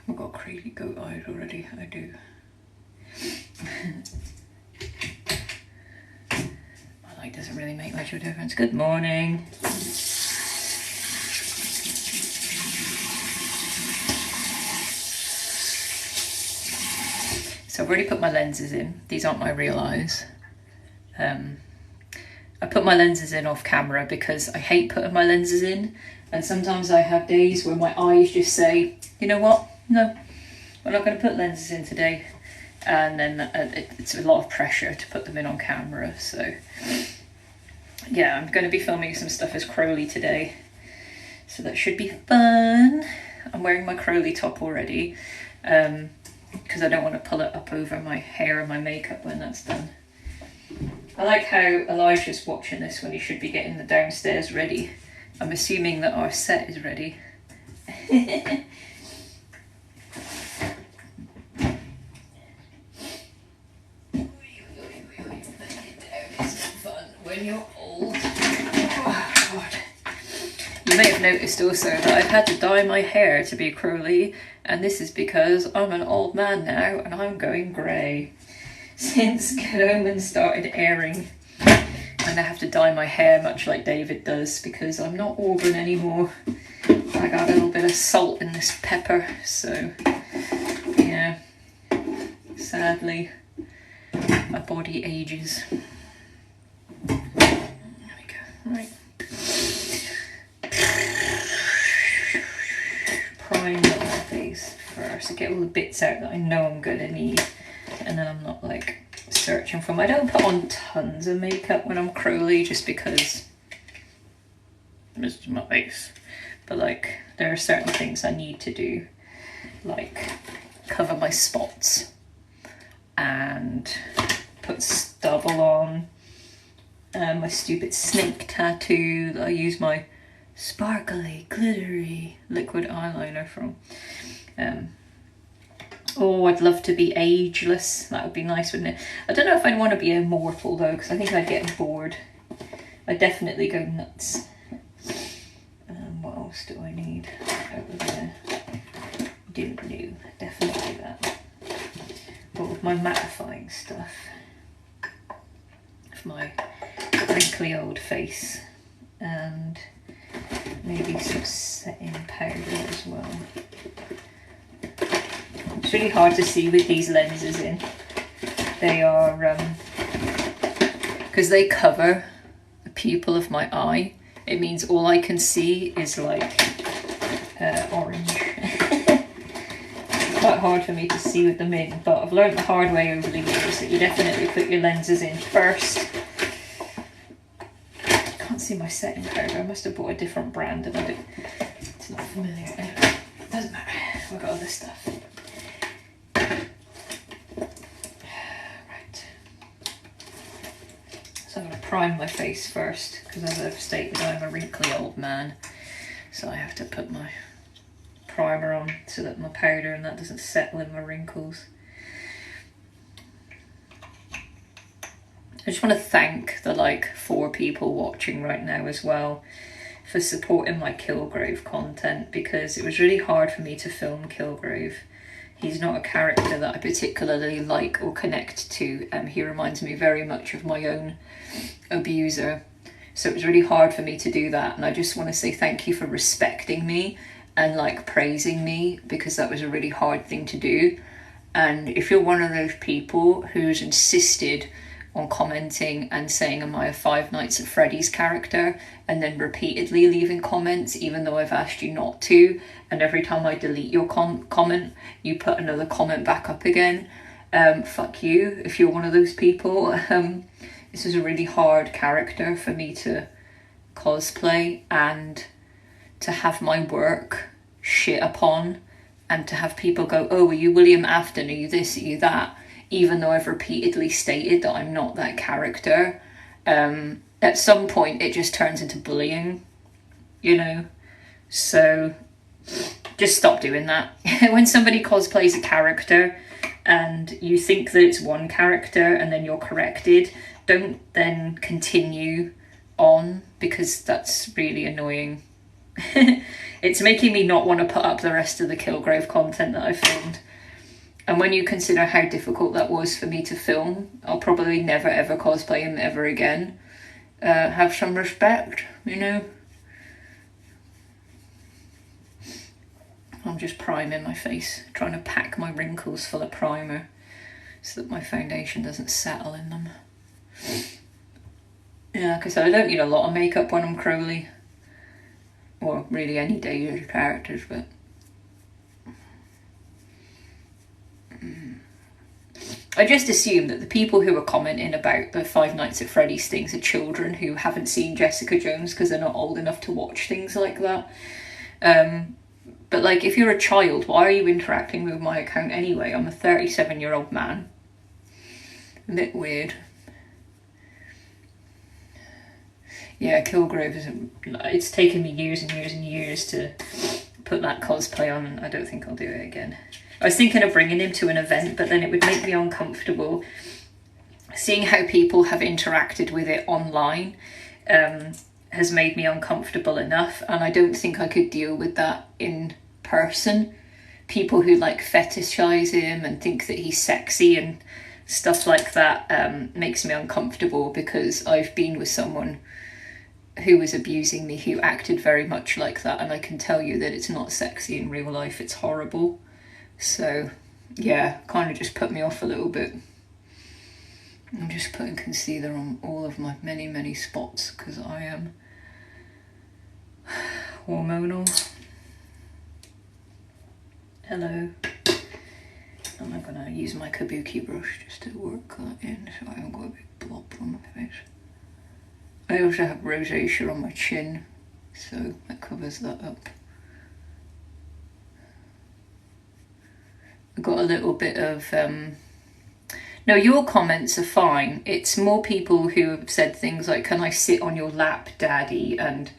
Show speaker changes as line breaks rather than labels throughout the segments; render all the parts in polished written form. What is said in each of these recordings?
I've got crazy goat eyes already, I do. My light doesn't really make much of a difference. Good morning. So I've already put my lenses in. These aren't my real eyes. I put my lenses in off camera because I hate putting my lenses in, and sometimes I have days where my eyes just say, you know what, no, we're not going to put lenses in today, and then it's a lot of pressure to put them in on camera. So yeah, I'm going to be filming some stuff as Crowley today, so that should be fun. I'm wearing my Crowley top already because I don't want to pull it up over my hair and my makeup when that's done. I like how Elijah's watching this when he should be getting the downstairs ready. I'm assuming that our set is ready. This is fun when you're old. Oh, God. You may have noticed also that I've had to dye my hair to be Crowley, and this is because I'm an old man now and I'm going grey. Since Good Omens started airing, and I have to dye my hair much like David does because I'm not auburn anymore. I got a little bit of salt in this pepper, so yeah, sadly my body ages. There we go. Right, prime my face first to get all the bits out that I know I'm gonna need. And then I'm not like searching for them. I don't put on tons of makeup when I'm Crowley just because this is my face. But like there are certain things I need to do, like cover my spots and put stubble on, my stupid snake tattoo that I use my sparkly, glittery liquid eyeliner from. Oh, I'd love to be ageless. That would be nice, wouldn't it? I don't know if I'd want to be immortal though, because I think I'd get bored. I'd definitely go nuts. What else do I need over there? Didn't do. Definitely that. But with my mattifying stuff. For my wrinkly old face. And maybe some setting powder as well. It's really hard to see with these lenses in. They are, because they cover the pupil of my eye, it means all I can see is like orange. It's quite hard for me to see with them in, but I've learned the hard way over the years that you definitely put your lenses in first. I can't see my setting powder. I must have bought a different brand and it's not familiar. Anyway, doesn't matter. I've got other stuff. So I'm going to prime my face first, because as I've stated, I'm a wrinkly old man. So I have to put my primer on so that my powder and that doesn't settle in my wrinkles. I just want to thank the like 4 people watching right now as well for supporting my Kilgrave content, because it was really hard for me to film Kilgrave. He's not a character that I particularly like or connect to. He reminds me very much of my own abuser. So it was really hard for me to do that. And I just want to say thank you for respecting me and like praising me, because that was a really hard thing to do. And if you're one of those people who's insisted on commenting and saying, am I a Five Nights at Freddy's character? And then repeatedly leaving comments, even though I've asked you not to. And every time I delete your comment, you put another comment back up again. Fuck you, if you're one of those people. This is a really hard character for me to cosplay and to have my work shit upon. And to have people go, oh, are you William Afton? Are you this? Are you that? Even though I've repeatedly stated that I'm not that character. At some point it just turns into bullying, you know? So just stop doing that. When somebody cosplays a character and you think that it's one character and then you're corrected, don't then continue on, because that's really annoying. It's making me not want to put up the rest of the Kilgrave content that I filmed. And when you consider how difficult that was for me to film, I'll probably never ever cosplay him ever again. Have some respect, you know. I'm just priming my face, trying to pack my wrinkles full of primer so that my foundation doesn't settle in them. Yeah, like I said, I don't need a lot of makeup when I'm Crowley. Or really any David characters, but... I just assume that the people who are commenting about the Five Nights at Freddy's things are children who haven't seen Jessica Jones because they're not old enough to watch things like that. But like, if you're a child, why are you interacting with my account anyway? I'm a 37-year-old man. A bit weird. Yeah, Kilgrave is... It's taken me years and years and years to put that cosplay on, and I don't think I'll do it again. I was thinking of bringing him to an event, but then it would make me uncomfortable. Seeing how people have interacted with it online has made me uncomfortable enough, and I don't think I could deal with that in person. People who like fetishize him and think that he's sexy and stuff like that makes me uncomfortable, because I've been with someone who was abusing me who acted very much like that, and I can tell you that it's not sexy in real life. It's horrible. So yeah, kind of just put me off a little bit. I'm just putting concealer on all of my many spots because I am hormonal. Hello. And I'm gonna use my kabuki brush just to work that in so I haven't got a big blob on my face. I also have rosacea on my chin, so that covers that up. I got a little bit of... No, your comments are fine. It's more people who have said things like, can I sit on your lap, daddy? And,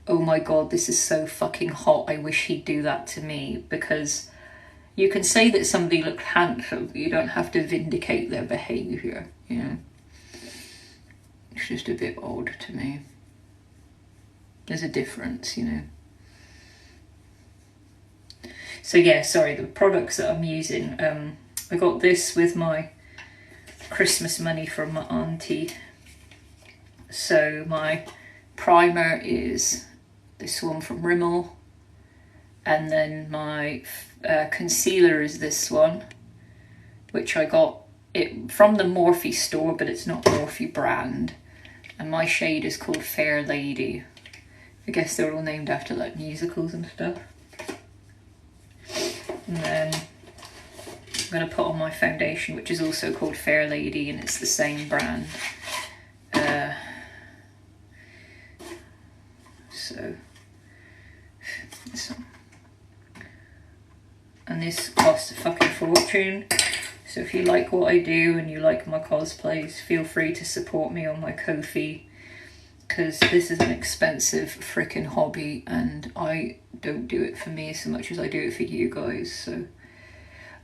oh my god, this is so fucking hot. I wish he'd do that to me. Because you can say that somebody looked handsome, but you don't have to vindicate their behaviour, you know. It's just a bit odd to me. There's a difference, you know. So yeah, sorry, the products that I'm using. I got this with my Christmas money from my auntie. So my primer is this one from Rimmel. And then my concealer is this one, which I got it from the Morphe store, but it's not Morphe brand. And my shade is called Fair Lady. I guess they're all named after like musicals and stuff. And then I'm going to put on my foundation, which is also called Fair Lady, and it's the same brand. And this costs a fucking fortune. So if you like what I do and you like my cosplays, feel free to support me on my Ko-fi, because this is an expensive freaking hobby and I don't do it for me so much as I do it for you guys. So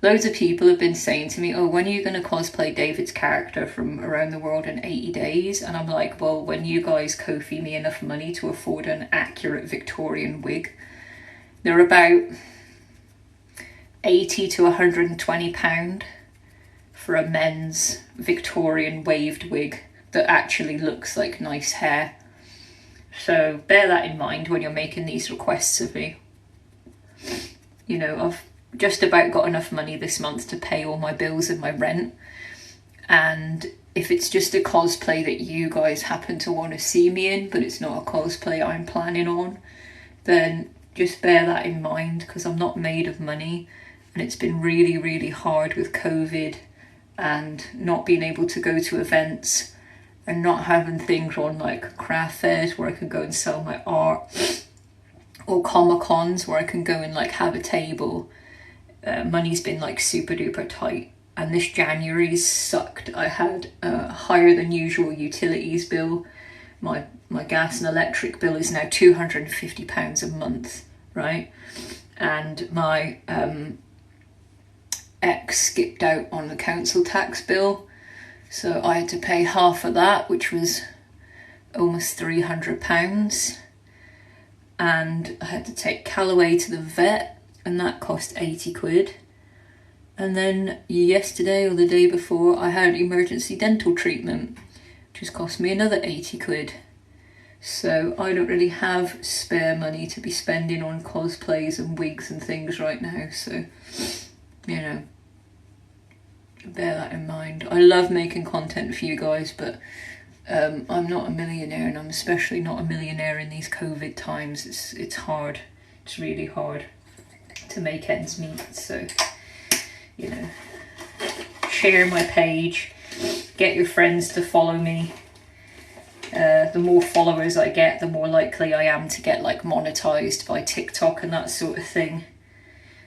loads of people have been saying to me, oh, when are you going to cosplay David's character from Around the World in 80 Days? And I'm like, well, when you guys Ko-fi me enough money to afford an accurate Victorian wig. They're about 80 to 120 pound for a men's Victorian waved wig that actually looks like nice hair. So bear that in mind when you're making these requests of me. You know, I've just about got enough money this month to pay all my bills and my rent. And if it's just a cosplay that you guys happen to want to see me in, but it's not a cosplay I'm planning on, then just bear that in mind, because I'm not made of money. And it's been really, really hard with COVID and not being able to go to events and not having things on like craft fairs where I can go and sell my art, or Comic-Cons where I can go and like have a table. Money's been like super duper tight, and this January's sucked. I had a higher than usual utilities bill. My gas and electric bill is now £250 a month, right? And my ex skipped out on the council tax bill, so I had to pay half of that, which was almost £300. and I had to take Callaway to the vet, and that cost 80 quid. And then yesterday or the day before, I had emergency dental treatment, which has cost me another 80 quid. So I don't really have spare money to be spending on cosplays and wigs and things right now. So, you know, bear that in mind. I love making content for you guys, but I'm not a millionaire, and I'm especially not a millionaire in these COVID times. It's hard. It's really hard to make ends meet. So, you know, share my page, get your friends to follow me. The more followers I get, the more likely I am to get like monetized by TikTok and that sort of thing.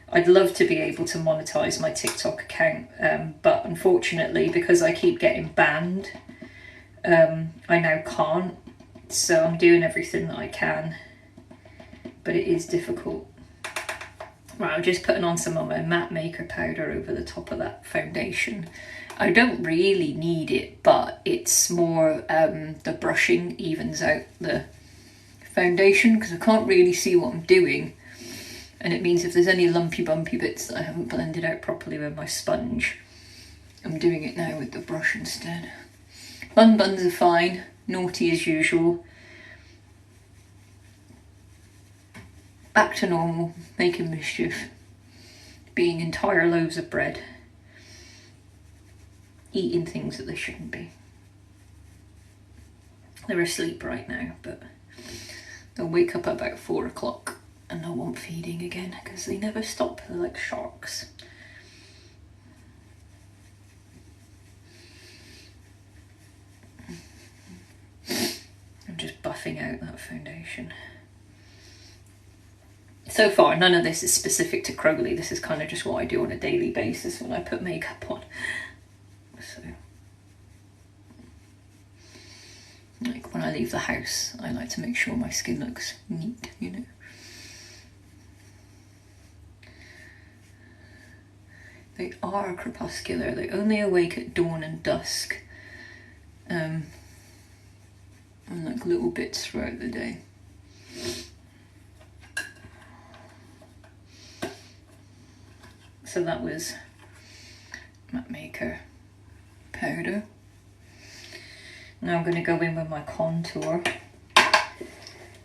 I'd love to be able to monetize my TikTok account, but unfortunately, because I keep getting banned, I now can't. So I'm doing everything that I can, but it is difficult. Right, I'm just putting on some of my matte maker powder over the top of that foundation. I don't really need it, but it's more the brushing evens out the foundation, because I can't really see what I'm doing. And it means if there's any lumpy bumpy bits that I haven't blended out properly with my sponge, I'm doing it now with the brush instead. Buns are fine, naughty as usual. Back to normal, making mischief, being entire loaves of bread, eating things that they shouldn't be. They're asleep right now, but they'll wake up about 4 o'clock and they'll want feeding again, because they never stop. They're like sharks. I'm just buffing out that foundation. So far, none of this is specific to Crowley. This is kind of just what I do on a daily basis when I put makeup on. So, like when I leave the house, I like to make sure my skin looks neat, you know. They are crepuscular. They only awake at dawn and dusk. And like little bits throughout the day. So that was matte maker powder. Now I'm going to go in with my contour,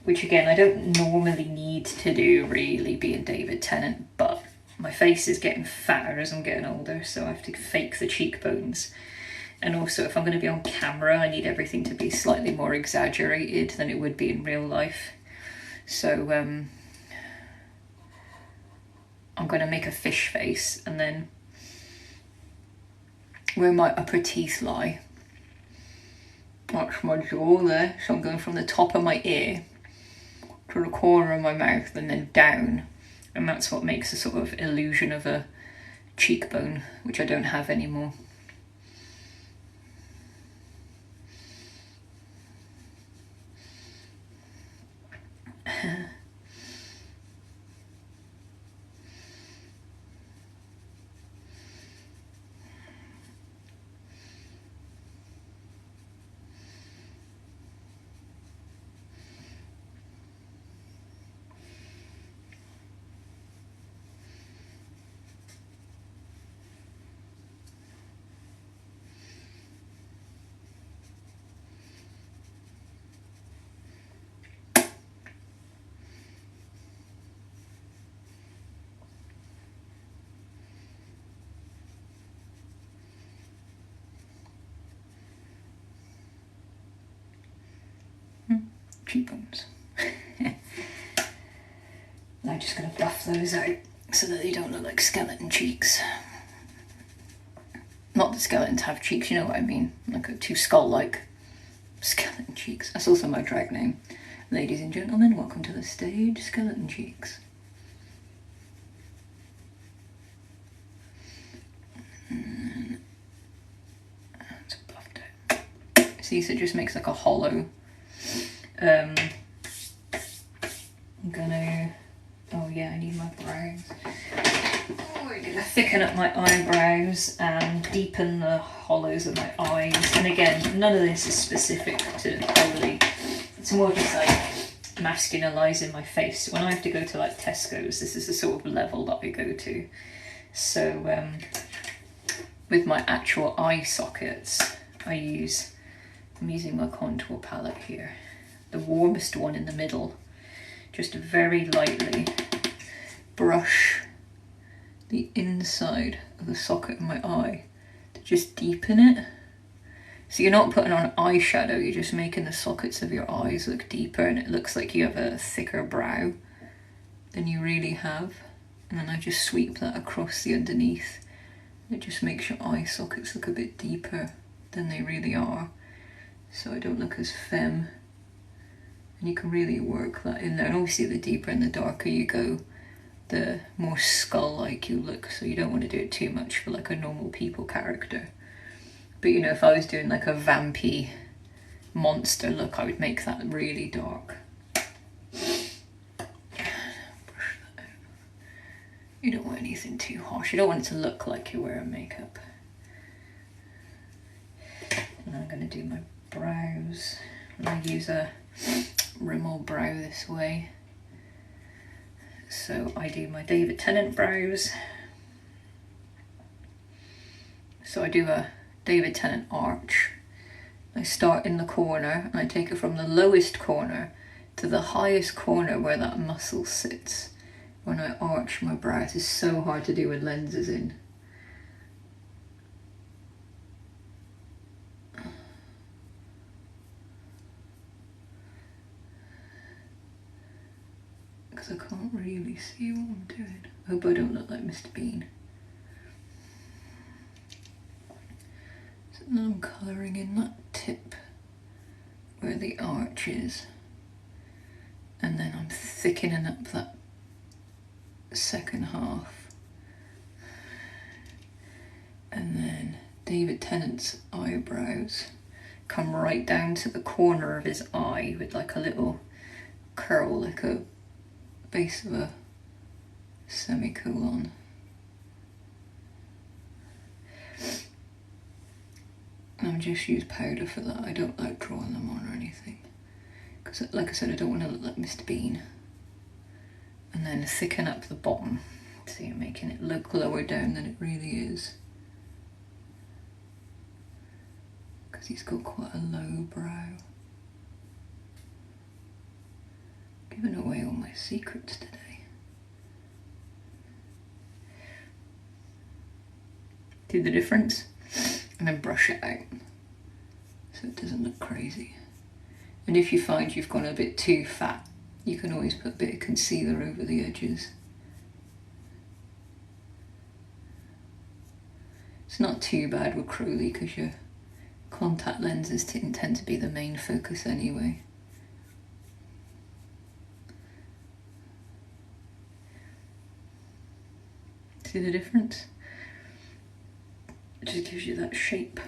which again I don't normally need to do really, being David Tennant, but my face is getting fatter as I'm getting older, so I have to fake the cheekbones. And also, if I'm going to be on camera, I need everything to be slightly more exaggerated than it would be in real life. So I'm going to make a fish face, and then where my upper teeth lie, that's my jaw there. So I'm going from the top of my ear to the corner of my mouth and then down, and that's what makes a sort of illusion of a cheekbone, which I don't have anymore. Cheekbones. I'm just going to buff those out so that they don't look like skeleton cheeks. Not that skeletons have cheeks, you know what I mean, like two skull-like skeleton cheeks. That's also my drag name. Ladies and gentlemen, welcome to the stage, Skeleton Cheeks. That's buffed out. See, so it just makes like a hollow. I'm gonna, oh yeah, I need my brows. Oh, I'm gonna thicken up my eyebrows and deepen the hollows of my eyes. And again, none of this is specific to Crowley. It's more just like masculinizing my face. So when I have to go to like Tesco's, this is the sort of level that I go to. So with my actual eye sockets, I'm using my contour palette here, the warmest one in the middle, just very lightly brush the inside of the socket of my eye to just deepen it. So you're not putting on eyeshadow, you're just making the sockets of your eyes look deeper, and it looks like you have a thicker brow than you really have. And then I just sweep that across the underneath. It just makes your eye sockets look a bit deeper than they really are, so I don't look as femme. And you can really work that in there. And obviously the deeper and the darker you go, the more skull-like you look, so you don't want to do it too much for like a normal people character. But you know, if I was doing like a vampy monster look, I would make that really dark. You don't want anything too harsh. You don't want it to look like you're wearing makeup. And I'm going to do my brows. And I use a Rimmel brow this way. So I do my David Tennant brows. So I do a David Tennant arch. I start in the corner and I take it from the lowest corner to the highest corner where that muscle sits. When I arch my brows, it's so hard to do with lenses in. Because I can't really see what I'm doing. I hope I don't look like Mr. Bean. So now I'm colouring in that tip where the arch is. And then I'm thickening up that second half. And then David Tennant's eyebrows come right down to the corner of his eye with like a little curl, like a base of a semicolon. I'll just use powder for that. I don't like drawing them on or anything, because like I said, I don't want to look like Mr. Bean. And then thicken up the bottom, so you're making it look lower down than it really is, because he's got quite a low brow. Giving away all my secrets today. See the difference? And then brush it out so it doesn't look crazy. And if you find you've gone a bit too fat, you can always put a bit of concealer over the edges. It's not too bad with Crowley because your contact lenses tend to be the main focus anyway. See the difference? It just gives you that shape.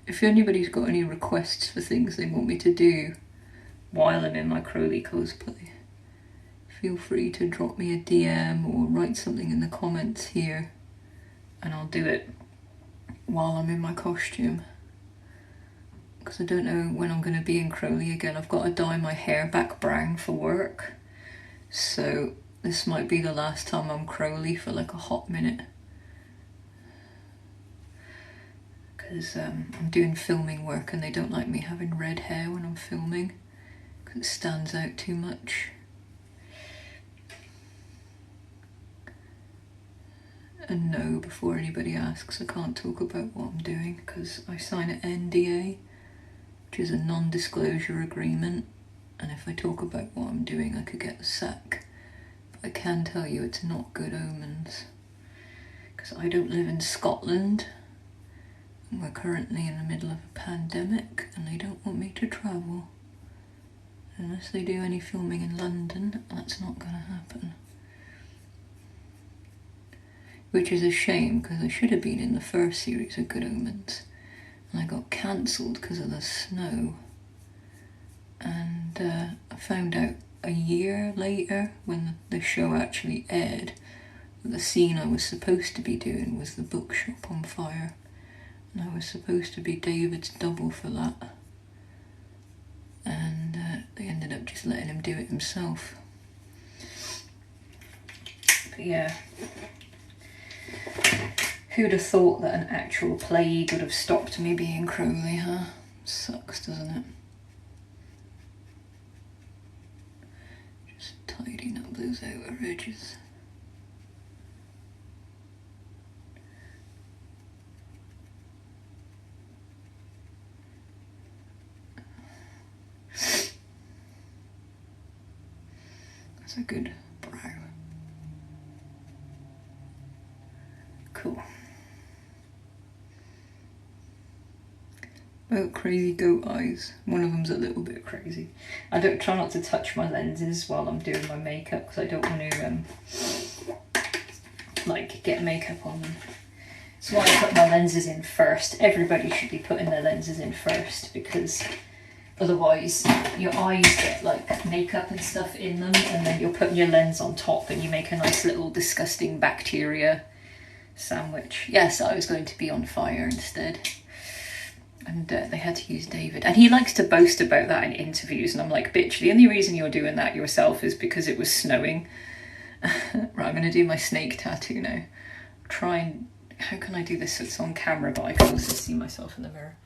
If anybody's got any requests for things they want me to do while I'm in my Crowley cosplay, feel free to drop me a DM or write something in the comments here, and I'll do it while I'm in my costume. Because I don't know when I'm going to be in Crowley again. I've got to dye my hair back brown for work, so this might be the last time I'm Crowley for like a hot minute. Because I'm doing filming work and they don't like me having red hair when I'm filming because it stands out too much. And no, before anybody asks, I can't talk about what I'm doing because I sign an NDA, which is a non-disclosure agreement, and if I talk about what I'm doing I could get the sack. But I can tell you it's not good omens, because I don't live in Scotland. We're currently in the middle of a pandemic and they don't want me to travel. Unless they do any filming in London, that's not going to happen. Which is a shame, because I should have been in the first series of Good Omens. And I got cancelled because of the snow. And I found out a year later, when the show actually aired, the scene I was supposed to be doing was the bookshop on fire. And I was supposed to be David's double for that. And they ended up just letting him do it himself. But yeah. Who'd have thought that an actual plague would have stopped me being Crowley, huh? Sucks, doesn't it? Just tidying up those outer edges. That's a good brow. Cool. About crazy goat eyes. One of them's a little bit crazy. I don't try not to touch my lenses while I'm doing my makeup because I don't want to like get makeup on them. That's why I put my lenses in first. Everybody should be putting their lenses in first because otherwise your eyes get like makeup and stuff in them, and then you're putting your lens on top and you make a nice little disgusting bacteria sandwich. Yes, I was going to be on fire instead. And they had to use David. And he likes to boast about that in interviews. And I'm like, bitch, the only reason you're doing that yourself is because it was snowing. Right, I'm going to do my snake tattoo now. Try and... How can I do this so it's on camera, but I can also see myself in the mirror?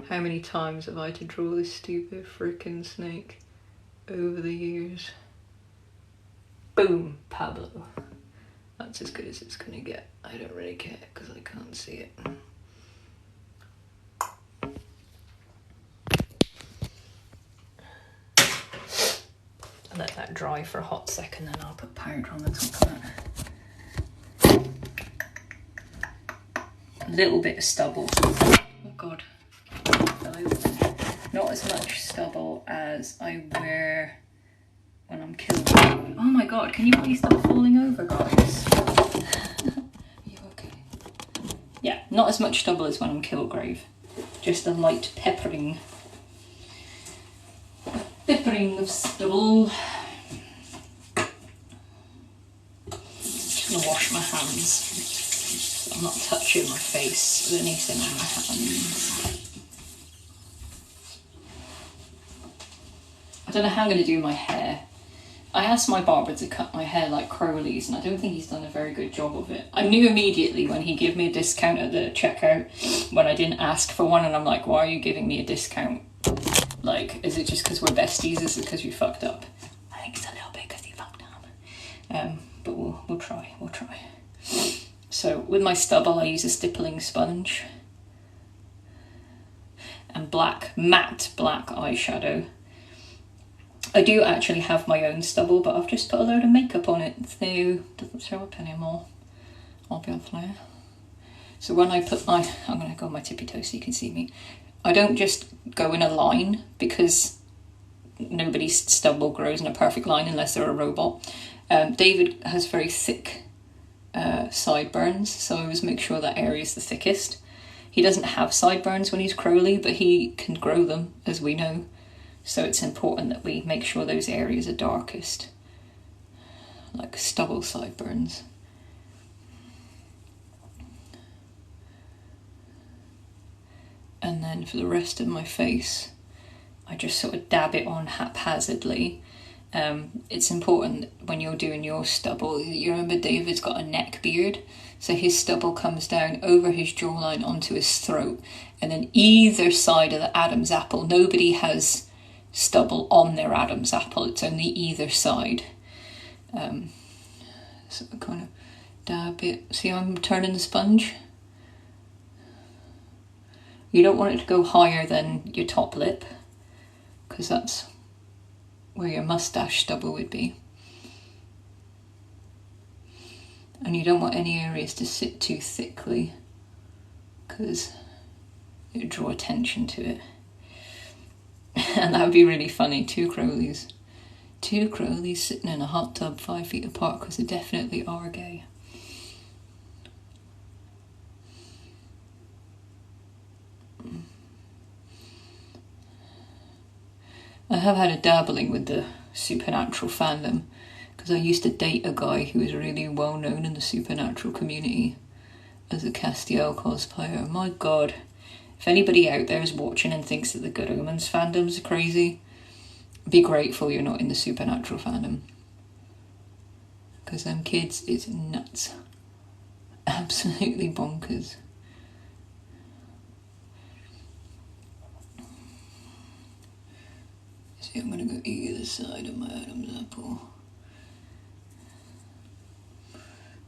How many times have I had to draw this stupid frickin' snake over the years? Boom, Pablo. That's as good as it's gonna get. I don't really care because I can't see it. I'll let that dry for a hot second, then I'll put powder on the top of that. A little bit of stubble. Oh god, fell over. Not as much stubble as I wear when I'm killed. Oh my god, can you please stop falling over, guys? Are you okay? Yeah, not as much stubble as when I'm Kilgrave. Just a light peppering of stubble. Just gonna wash my hands so I'm not touching my face with anything on my hands. I don't know how I'm going to do my hair. I asked my barber to cut my hair like Crowley's, and I don't think he's done a very good job of it. I knew immediately when he gave me a discount at the checkout when I didn't ask for one, and I'm like, why are you giving me a discount? Like, is it just because we're besties? Is it because you fucked up? I think it's a little bit because you fucked up. But we'll try. So with my stubble, I use a stippling sponge and matte black eyeshadow. I do actually have my own stubble, but I've just put a load of makeup on it, so it doesn't show up anymore. I'll be honest. So when I put I'm going to go on my tippy toe so you can see me. I don't just go in a line because nobody's stubble grows in a perfect line unless they're a robot. David has very thick sideburns, so I always make sure that area is the thickest. He doesn't have sideburns when he's Crowley, but he can grow them, as we know. So it's important that we make sure those areas are darkest, like stubble sideburns. And then for the rest of my face, I just sort of dab it on haphazardly. It's important when you're doing your stubble, you remember David's got a neck beard, so his stubble comes down over his jawline onto his throat, and then either side of the Adam's apple. Nobody has stubble on their Adam's apple, it's only either side. So I kind of dab it. See how I'm turning the sponge? You don't want it to go higher than your top lip, because that's where your moustache stubble would be. And you don't want any areas to sit too thickly, because it would draw attention to it. And that would be really funny, two Crowleys sitting in a hot tub 5 feet apart, because they definitely are gay. I have had a dabbling with the supernatural fandom, because I used to date a guy who was really well known in the supernatural community as a Castiel cosplayer. My god, if anybody out there is watching and thinks that the Good Omens fandoms are crazy, be grateful you're not in the supernatural fandom, because them kids is nuts. Absolutely bonkers. See, I'm gonna go either side of my Adam's apple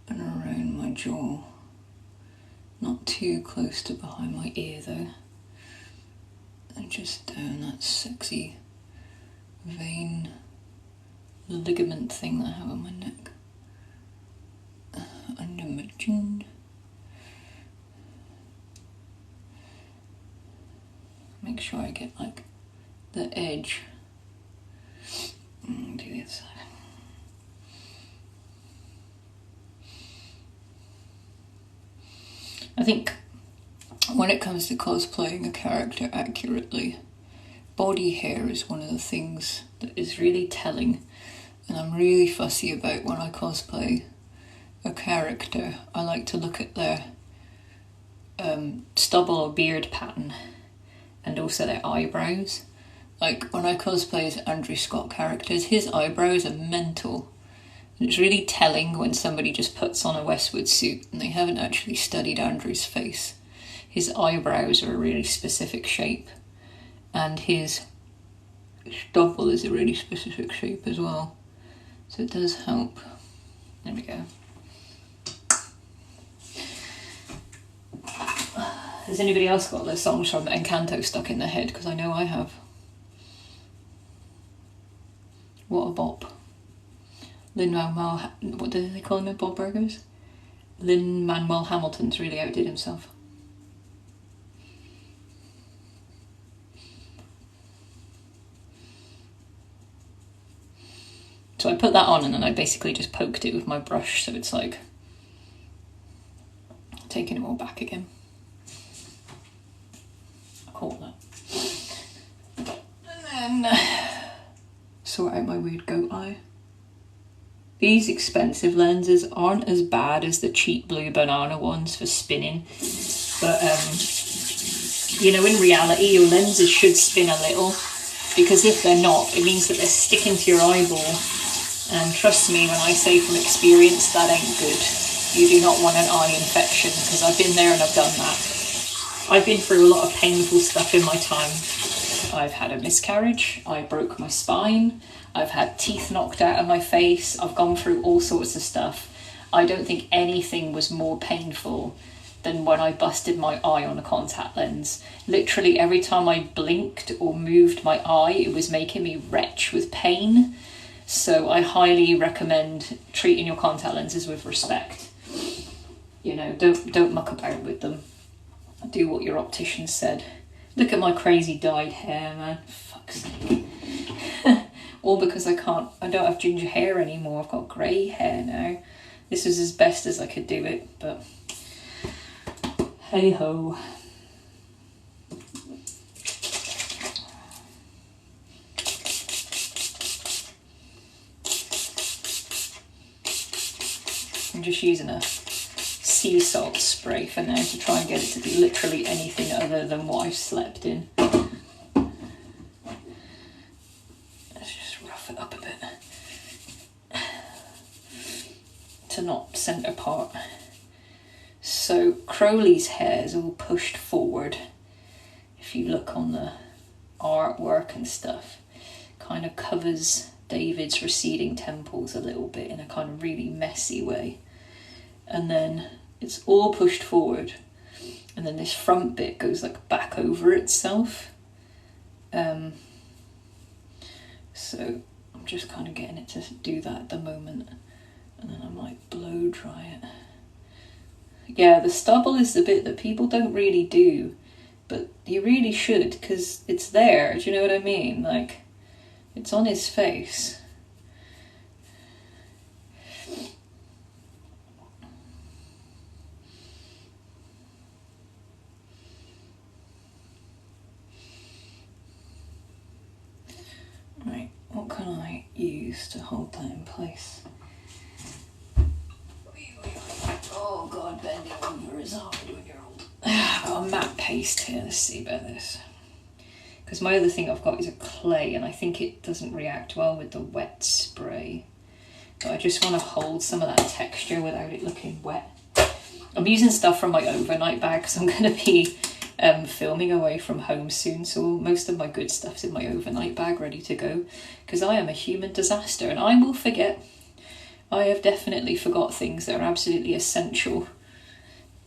and around my jaw. Not too close to behind my ear though. And just down that sexy vein ligament thing that I have on my neck. Under my chin. Make sure I get like the edge. Do the other side. I think when it comes to cosplaying a character accurately, body hair is one of the things that is really telling, and I'm really fussy about when I cosplay a character. I like to look at their stubble or beard pattern and also their eyebrows. Like when I cosplay as Andrew Scott characters, his eyebrows are mental. And it's really telling when somebody just puts on a Westwood suit and they haven't actually studied Andrew's face. His eyebrows are a really specific shape, and his stubble is a really specific shape as well. So it does help. There we go. Has anybody else got those songs from Encanto stuck in their head? Because I know I have. What a bop. Lin-Manuel, what did they call him in Bob Burgers? Lin-Manuel Hamilton's really outdid himself. So I put that on and then I basically just poked it with my brush, so it's like taking it all back again. I caught that. And then sort out my weird goat eye. These expensive lenses aren't as bad as the cheap blue banana ones for spinning, but you know, in reality your lenses should spin a little, because if they're not, it means that they're sticking to your eyeball, and trust me when I say from experience that ain't good. You do not want an eye infection, because I've been there and I've done that. I've been through a lot of painful stuff in my time. I've had a miscarriage, I broke my spine, I've had teeth knocked out of my face, I've gone through all sorts of stuff. I don't think anything was more painful than when I busted my eye on a contact lens. Literally every time I blinked or moved my eye, it was making me retch with pain. So I highly recommend treating your contact lenses with respect. You know, don't muck about with them. Do what your optician said. Look at my crazy dyed hair, man. Fuck's sake. All because I don't have ginger hair anymore. I've got grey hair now. This was as best as I could do it, but hey ho. I'm just using a sea salt spray for now to try and get it to do literally anything other than what I've slept in. Let's just rough it up a bit to not centre part. So Crowley's hair is all pushed forward. If you look on the artwork and stuff, kind of covers David's receding temples a little bit in a kind of really messy way. And then it's all pushed forward, and then this front bit goes like back over itself. So I'm just kind of getting it to do that at the moment, and then I might blow dry it. Yeah, the stubble is the bit that people don't really do, but you really should, because it's there, do you know what I mean? Like, it's on his face. Right, what can I use? used to hold that in place. Oh god, bending over is hard when you're old. I've got a matte paste here, let's see about this. Because my other thing I've got is a clay, and I think it doesn't react well with the wet spray. But I just want to hold some of that texture without it looking wet. I'm using stuff from my overnight bag because I'm going to be filming away from home soon, so most of my good stuff's in my overnight bag ready to go, because I am a human disaster and I will forget. I have definitely forgot things that are absolutely essential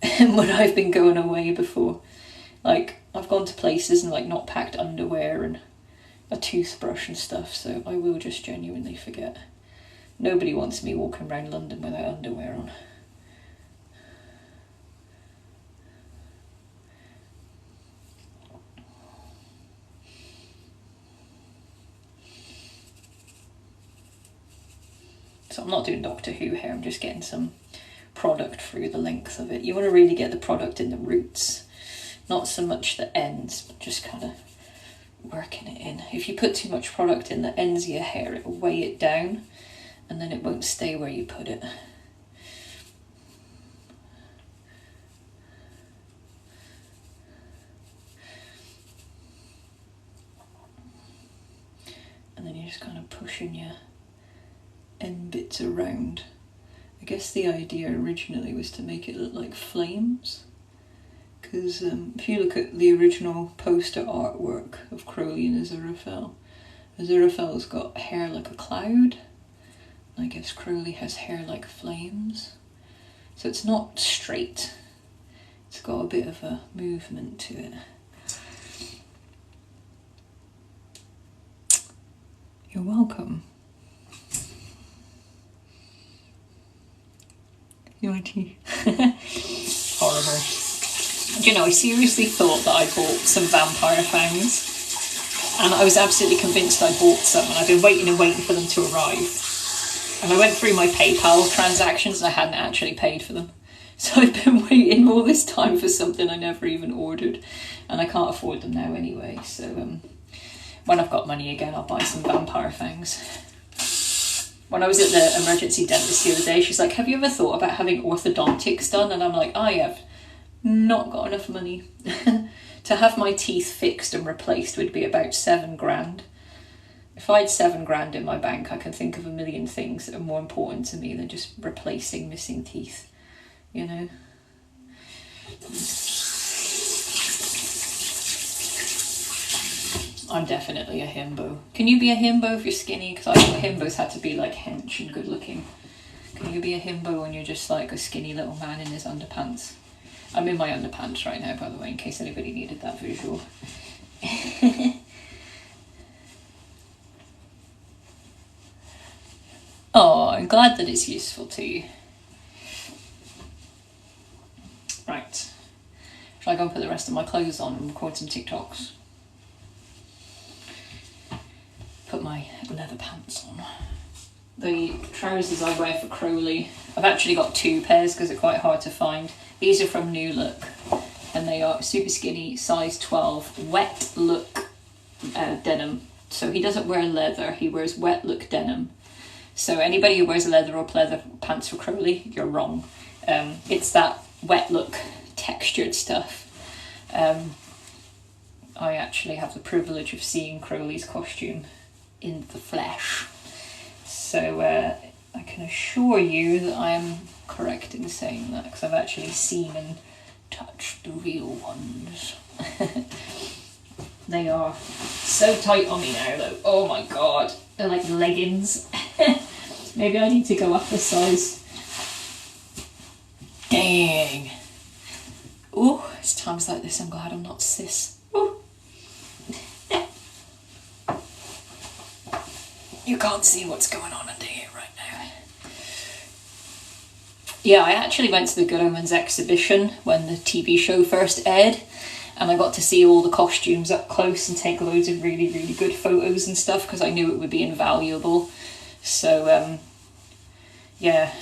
when I've been going away before. Like, I've gone to places and like not packed underwear and a toothbrush and stuff, so I will just genuinely forget. Nobody wants me walking around London without underwear on. So I'm not doing Doctor Who here, I'm just getting some product through the length of it. You want to really get the product in the roots, not so much the ends, but just kind of working it in. If you put too much product in the ends of your hair, it will weigh it down and then it won't stay where you put it. And then you're just kind of pushing your end bits around. I guess the idea originally was to make it look like flames, because if you look at the original poster artwork of Crowley and Aziraphale's got hair like a cloud. I guess Crowley has hair like flames, so it's not straight, it's got a bit of a movement to it. You're welcome. You want tea? Horrible. Do you know, I seriously thought that I bought some vampire fangs, and I was absolutely convinced I bought some, and I've been waiting and waiting for them to arrive. And I went through my PayPal transactions and I hadn't actually paid for them. So I've been waiting all this time for something I never even ordered, and I can't afford them now anyway, so when I've got money again I'll buy some vampire fangs. When I was at the emergency dentist the other day, she's like, have you ever thought about having orthodontics done? And I'm like, I have not got enough money. To have my teeth fixed and replaced would be about £7,000. If I had £7,000 in my bank, I can think of a million things that are more important to me than just replacing missing teeth, you know? I'm definitely a himbo. Can you be a himbo if you're skinny? Because I thought himbos had to be like hench and good looking. Can you be a himbo when you're just like a skinny little man in his underpants? I'm in my underpants right now, by the way, in case anybody needed that visual. Oh, I'm glad that it's useful to you. Right. Shall I go and put the rest of my clothes on and record some TikToks? Put my leather pants on. The trousers I wear for Crowley, I've actually got two pairs because they're quite hard to find. These are from New Look, and they are super skinny, size 12, wet look denim. So he doesn't wear leather, he wears wet look denim. So anybody who wears leather or pleather pants for Crowley, you're wrong. It's that wet look textured stuff. I actually have the privilege of seeing Crowley's costume in the flesh. So I can assure you that I am correct in saying that, because I've actually seen and touched the real ones. They are so tight on me now though. Oh my god, they're like leggings. Maybe I need to go up a size. Dang. Ooh, it's times like this I'm glad I'm not cis. Ooh. You can't see what's going on under here right now. Yeah, I actually went to the Good Omens exhibition when the TV show first aired, and I got to see all the costumes up close and take loads of really, really good photos and stuff because I knew it would be invaluable. So, yeah,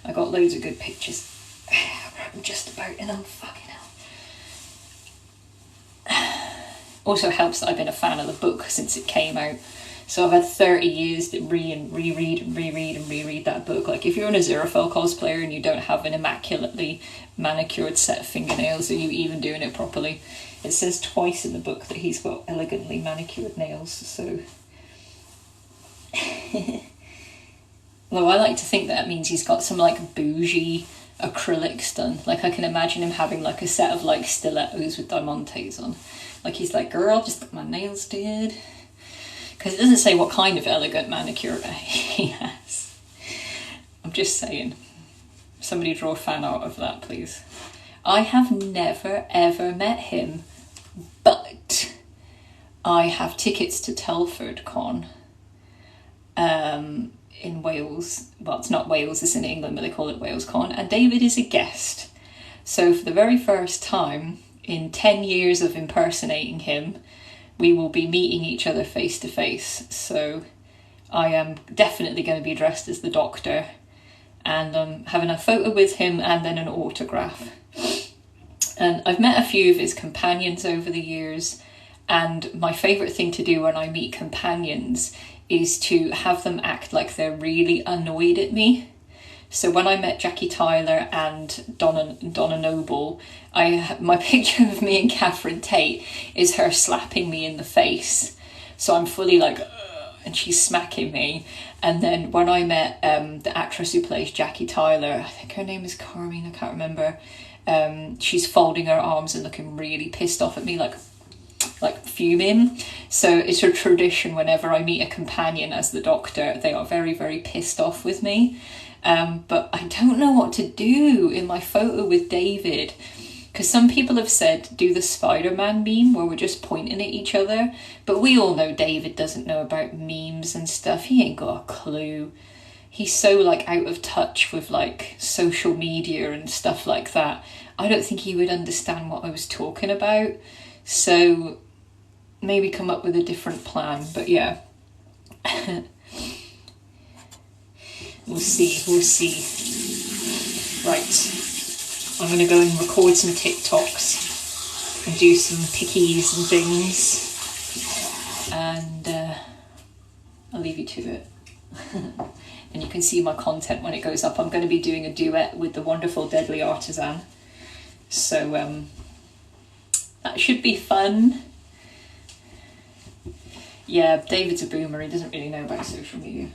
I got loads of good pictures. I'm just about in them, fucking hell. Also helps that I've been a fan of the book since it came out. So I've had 30 years to reread that book. Like, if you're an Aziraphale cosplayer and you don't have an immaculately manicured set of fingernails, are you even doing it properly? It says twice in the book that he's got elegantly manicured nails, so... Although I like to think that means he's got some, like, bougie acrylics done. Like, I can imagine him having, like, a set of, like, stilettos with diamantes on. Like, he's like, girl, just got my nails did. Because it doesn't say what kind of elegant manicure he has. I'm just saying. Somebody draw a fan art of that, please. I have never, ever met him, but I have tickets to Telford Con in Wales. Well, it's not Wales, it's in England, but they call it Wales Con, and David is a guest. So for the very first time in 10 years of impersonating him, we will be meeting each other face to face. So I am definitely going to be dressed as the Doctor, and I'm having a photo with him and then an autograph. And I've met a few of his companions over the years, and my favourite thing to do when I meet companions is to have them act like they're really annoyed at me. So when I met Jackie Tyler and Donna Noble, my picture of me and Catherine Tate is her slapping me in the face. So I'm fully like, ugh, and she's smacking me. And then when I met the actress who plays Jackie Tyler, I think her name is Carmine, I can't remember. She's folding her arms and looking really pissed off at me, like fuming. So it's a tradition whenever I meet a companion as the Doctor, they are very, very pissed off with me. But I don't know what to do in my photo with David, because some people have said do the Spider-Man meme where we're just pointing at each other, but we all know David doesn't know about memes and stuff. He ain't got a clue. He's so, like, out of touch with, like, social media and stuff like that. I don't think he would understand what I was talking about. So maybe come up with a different plan. But yeah. We'll see. Right. I'm going to go and record some TikToks and do some pickies and things. And I'll leave you to it. And you can see my content when it goes up. I'm going to be doing a duet with the wonderful Deadly Artisan. So that should be fun. Yeah, David's a boomer. He doesn't really know about social media.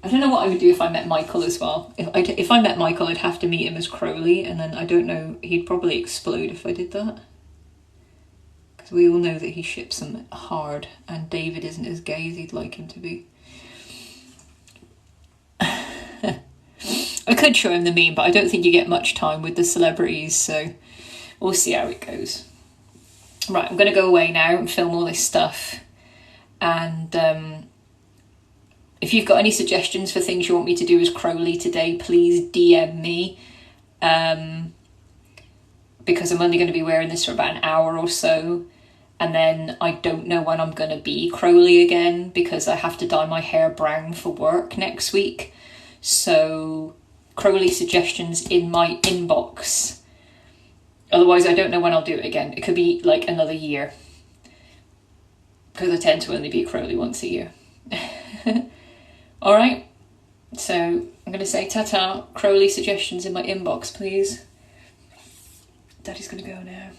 I don't know what I would do if I met Michael as well. If I met Michael, I'd have to meet him as Crowley, and then I don't know, he'd probably explode if I did that. Because we all know that he ships them hard, and David isn't as gay as he'd like him to be. I could show him the meme, but I don't think you get much time with the celebrities, so we'll see how it goes. Right, I'm going to go away now and film all this stuff. And if you've got any suggestions for things you want me to do as Crowley today, please DM me. Because I'm only going to be wearing this for about an hour or so. And then I don't know when I'm going to be Crowley again, because I have to dye my hair brown for work next week. So Crowley suggestions in my inbox. Otherwise, I don't know when I'll do it again. It could be like another year, because I tend to only be Crowley once a year. Alright, so I'm going to say ta-ta. Crowley suggestions in my inbox, please. Daddy's going to go now.